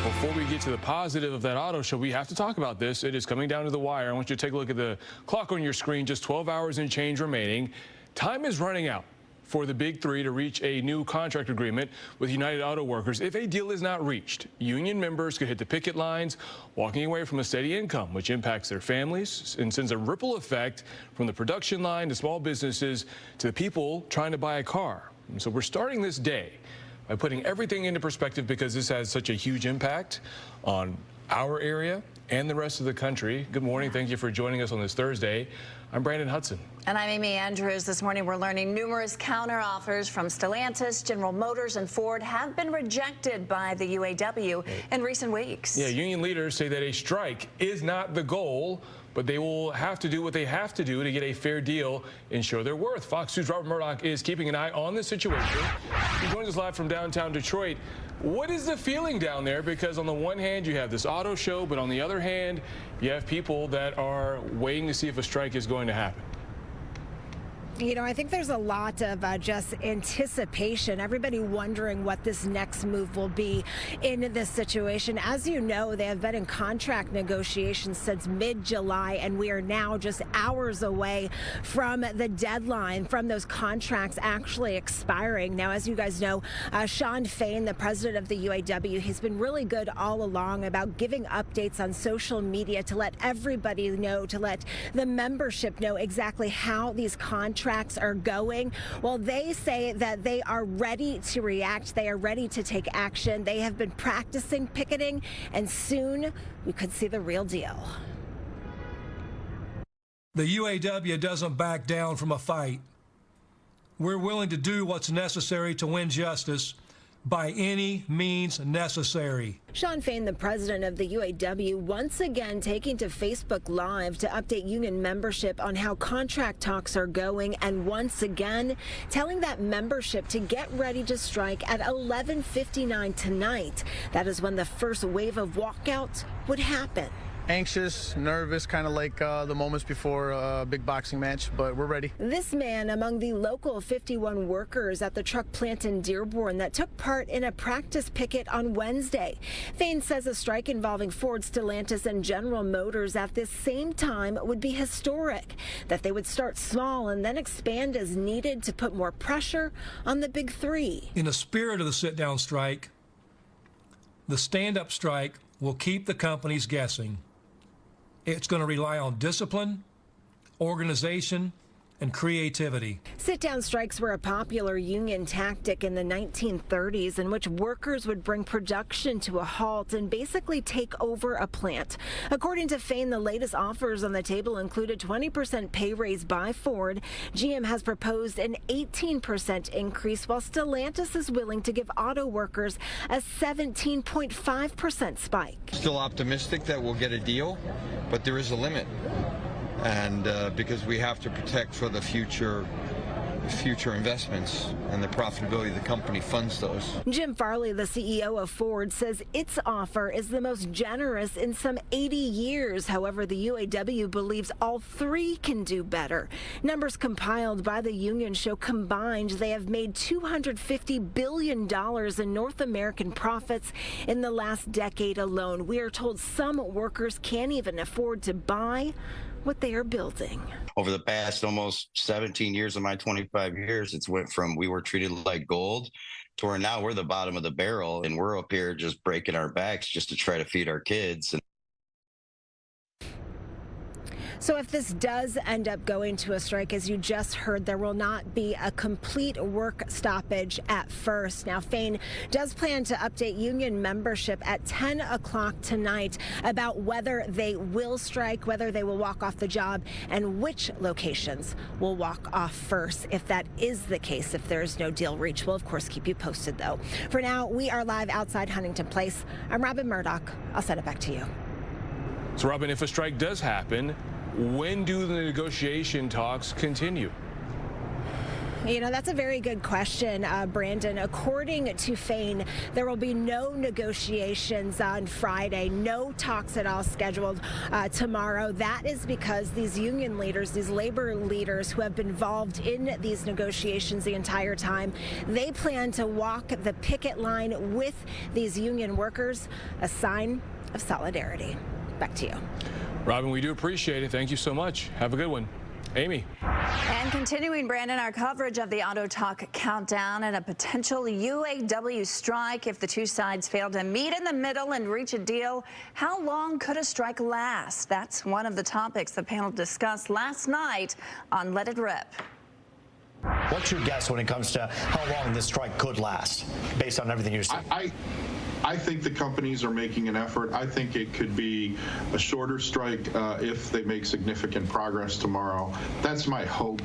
Before we get to the positive of that auto show, we have to talk about this. It is coming down to the wire. I want you to take a look at the clock on your screen. Just 12 hours and change remaining. Time is running out for the Big Three to reach a new contract agreement with United Auto Workers. If a deal is not reached, union members could hit the picket lines, walking away from a steady income, which impacts their families and sends a ripple effect from the production line to small businesses to the people trying to buy a car. And so we're starting this day by putting everything into perspective, because this has such a huge impact on our area and the rest of the country. Good morning. Thank you for joining us on this Thursday. I'm Brandon Hudson. And I'm Amy Andrews. This morning we're learning numerous counteroffers from Stellantis, General Motors, and Ford have been rejected by the UAW in recent weeks. Yeah, union leaders say that a strike is not the goal, but they will have to do what they have to do to get a fair deal and show their worth. Fox News' Robert Murdoch is keeping an eye on the situation. He joins us live from downtown Detroit. What is the feeling down there? Because on the one hand, you have this auto show, but on the other hand, you have people that are waiting to see if a strike is going to happen. You know, I think there's a lot of just anticipation, everybody wondering what this next move will be in this situation. As you know, they have been in contract negotiations since mid-July, and we are now just hours away from the deadline, from those contracts actually expiring. Now, as you guys know, Shawn Fain, the president of the UAW, he's been really good all along about giving updates on social media to let everybody know, to let the membership know exactly how these contracts are going. Well, they say that they are ready to react. They are ready to take action. They have been practicing picketing, and soon we could see the real deal. The UAW doesn't back down from a fight. We're willing to do what's necessary to win justice by any means necessary. Shawn Fain, the president of the UAW, once again taking to Facebook Live to update union membership on how contract talks are going, and once again telling that membership to get ready to strike at 11:59 tonight. That is when the first wave of walkouts would happen. Anxious, nervous, kind of like the moments before a big boxing match, but we're ready. This man among the local 51 workers at the truck plant in Dearborn that took part in a practice picket on Wednesday. Fain says a strike involving Ford, Stellantis, and General Motors at this same time would be historic, that they would start small and then expand as needed to put more pressure on the Big Three. In the spirit of the sit-down strike, the stand-up strike will keep the companies guessing. It's going to rely on discipline, organization, and creativity. Sit-down strikes were a popular union tactic in the 1930s in which workers would bring production to a halt and basically take over a plant. According to Fain, the latest offers on the table included 20% pay raise by Ford. GM has proposed an 18% increase, while Stellantis is willing to give auto workers a 17.5% spike. Still optimistic that we'll get a deal, but there is a limit. And because we have to protect for the future investments, and the profitability of the company funds those. Jim Farley, the CEO of Ford, says its offer is the most generous in some 80 years. However, the UAW believes all three can do better. Numbers compiled by the union show combined they have made $250 billion in North American profits in the last decade alone. We are told some workers can't even afford to buy what they are building. Over the past almost 17 years of my 25 years, it's went from we were treated like gold to where now we're the bottom of the barrel, and we're up here just breaking our backs just to try to feed our kids. So if this does end up going to a strike, as you just heard, there will not be a complete work stoppage at first. Now, Fain does plan to update union membership at 10 o'clock tonight about whether they will strike, whether they will walk off the job, and which locations will walk off first if that is the case, if there is no deal reached. We'll, of course, keep you posted, though. For now, we are live outside Huntington Place. I'm Robin Murdoch. I'll send it back to you. So, Robin, if a strike does happen, when do the negotiation talks continue? You know, that's a very good question, Brandon. According to Fain, there will be no negotiations on Friday, no talks at all scheduled tomorrow. That is because these union leaders, these labor leaders who have been involved in these negotiations the entire time, they plan to walk the picket line with these union workers, a sign of solidarity. Back to you. Robin, we do appreciate it. Thank you so much. Have a good one. Amy. And continuing, Brandon, our coverage of the Auto Talk countdown and a potential UAW strike if the two sides fail to meet in the middle and reach a deal. How long could a strike last? That's one of the topics the panel discussed last night on Let It Rip. What's your guess when it comes to how long this strike could last, based on everything you're saying? I think the companies are making an effort. I think it could be a shorter strike if they make significant progress tomorrow. That's my hope.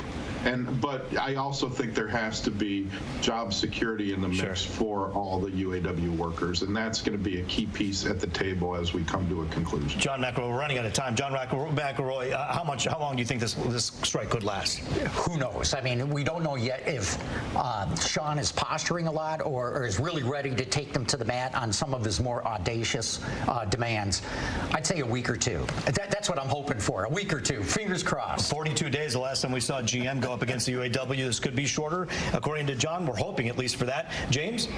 But I also think there has to be job security in the mix for all the UAW workers, and that's going to be a key piece at the table as we come to a conclusion. John McElroy, we're running out of time. John McElroy, how long do you think this strike could last? Who knows? I mean, we don't know yet if Sean is posturing a lot or is really ready to take them to the mat on some of his more audacious demands. I'd say a week or two. That's what I'm hoping for, a week or two. Fingers crossed. 42 days the last time we saw GM go up against the UAW. This could be shorter. According to John, we're hoping at least for that. James?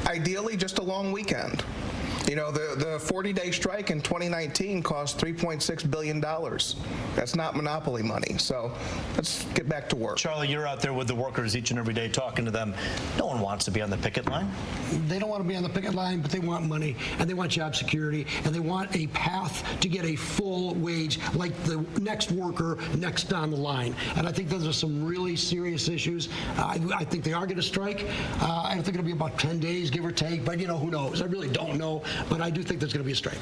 Ideally, just a long weekend. You know, the 40-day strike in 2019 cost $3.6 billion. That's not monopoly money. So let's get back to work. Charlie, you're out there with the workers each and every day talking to them. No one wants to be on the picket line. They don't want to be on the picket line, but they want money, and they want job security, and they want a path to get a full wage like the next worker next down the line. And I think those are some really serious issues. I think they are going to strike. I think it'll be about 10 days, give or take, but, you know, who knows? I really don't know. But I do think there's going to be a strike.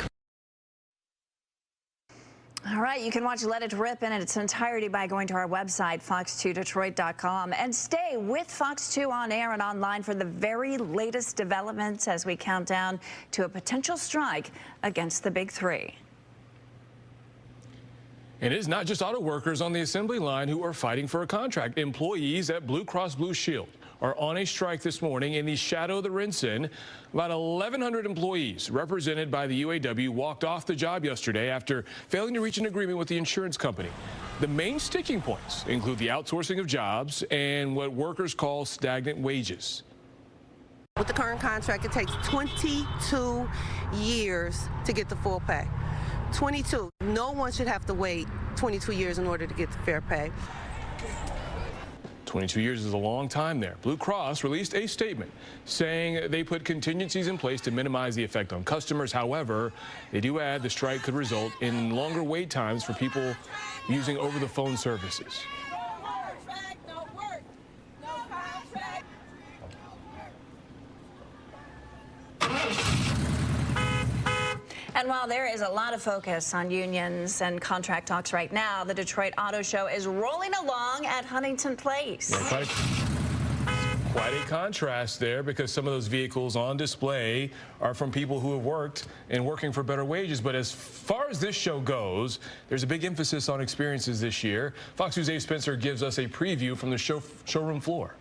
All right, you can watch Let It Rip in its entirety by going to our website, fox2detroit.com. And stay with Fox 2 on air and online for the very latest developments as we count down to a potential strike against the Big Three. And it is not just auto workers on the assembly line who are fighting for a contract. Employees at Blue Cross Blue Shield are on a strike this morning in the shadow of the RINSIN. About 1,100 employees represented by the UAW walked off the job yesterday after failing to reach an agreement with the insurance company. The main sticking points include the outsourcing of jobs and what workers call stagnant wages. With the current contract, it takes 22 years to get the full pay. 22. No one should have to wait 22 years in order to get the fair pay. 22 years is a long time there. Blue Cross released a statement saying they put contingencies in place to minimize the effect on customers. However, they do add the strike could result in longer wait times for people using over-the-phone services. And while there is a lot of focus on unions and contract talks right now, the Detroit Auto Show is rolling along at Huntington Place. Yeah, quite a contrast there, because some of those vehicles on display are from people who have worked and working for better wages. But as far as this show goes, there's a big emphasis on experiences this year. Fox News' Dave Spencer gives us a preview from the showroom floor.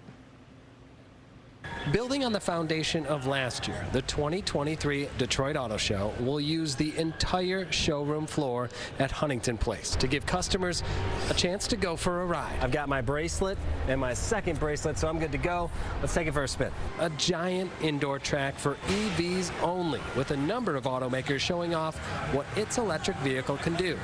Building on the foundation of last year, the 2023 Detroit Auto Show will use the entire showroom floor at Huntington Place to give customers a chance to go for a ride. I've got my bracelet and my second bracelet, so I'm good to go. Let's take it for a spin. A giant indoor track for EVs only, with a number of automakers showing off what its electric vehicle can do.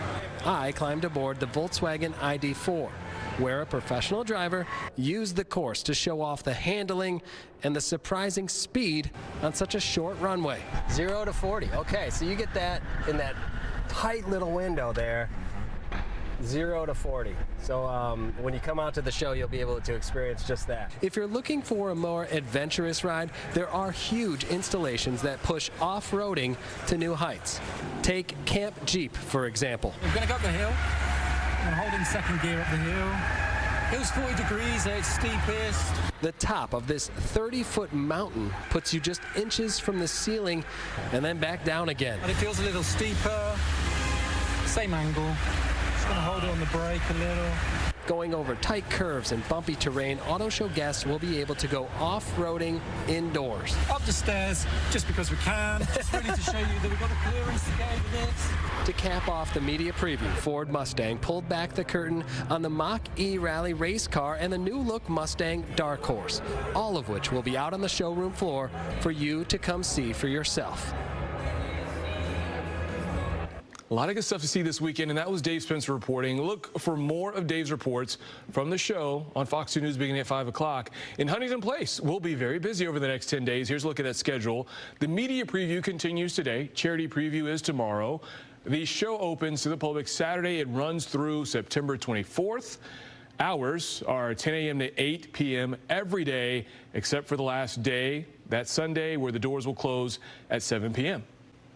I climbed aboard the Volkswagen ID4, where a professional driver used the course to show off the handling and the surprising speed on such a short runway. 0 to 40. Okay, so you get that in that tight little window there. 0 to 40. So when you come out to the show, you'll be able to experience just that. If you're looking for a more adventurous ride, there are huge installations that push off-roading to new heights. Take Camp Jeep, for example. We're going to go up the hill. I'm holding second gear up the hill. It was 40 degrees, it's steepest. The top of this 30-foot mountain puts you just inches from the ceiling and then back down again. And it feels a little steeper, same angle. Just going to hold it on the brake a little. Going over tight curves and bumpy terrain, auto show guests will be able to go off-roading indoors. Up the stairs, just because we can. Just really to show you that we've got the clearance to go with this. To cap off the media preview, Ford Mustang pulled back the curtain on the Mach-E Rally race car and the new-look Mustang Dark Horse, all of which will be out on the showroom floor for you to come see for yourself. A lot of good stuff to see this weekend, and that was Dave Spencer reporting. Look for more of Dave's reports from the show on Fox 2 News beginning at 5 o'clock. In Huntington Place, we'll be very busy over the next 10 days. Here's a look at that schedule. The media preview continues today. Charity preview is tomorrow. The show opens to the public Saturday. It runs through September 24th. Hours are 10 a.m. to 8 p.m. every day, except for the last day, that Sunday, where the doors will close at 7 p.m.